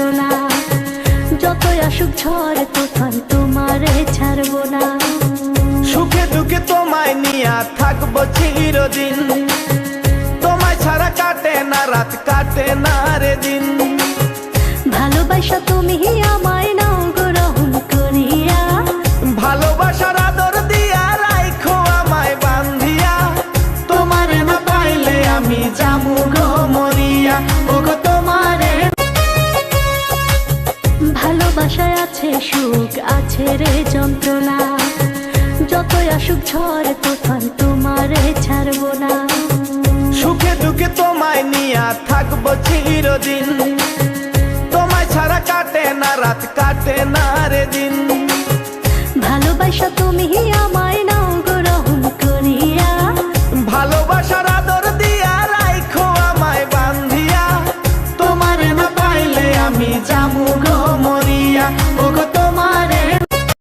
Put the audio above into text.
যন্ত্রণা। যতই আসুক ঝড় তুফান তোমারে ছাড়বো না। সুখে দুঃখে তোমায় নিয়া থাকবো চিরদিন, তোমায় ছাড়া কাটে না রাত কাটে না রে দিন। ভালোবাসা তুমি আমায় নাও গ্রহণ করিয়া, ভালোবাসার আদর দিয়া রাইখো আমায় বান্ধিয়া। তোমারে না পাইলে আমি জামু গো মরিয়া, ওগো তোমারে। ভালোবাসায় আছে সুখ আছে রে যন্ত্রণা। যতই আসুক ঝড় তুফান তোমারে ছাড়বো না। সুখে দুঃখে তোমায় নিয়া থাকবো চিরদিন, তোমায় ছাড়া কাটে না রাত কাটে না রে দিন। ভালোবাসা তুমি আমায় নাও গ্রহণ করিয়া, ভালোবাসার আদর দিয়া রাইখো আমায় বান্ধিয়া। তোমারে না পাইলে আমি জামু গো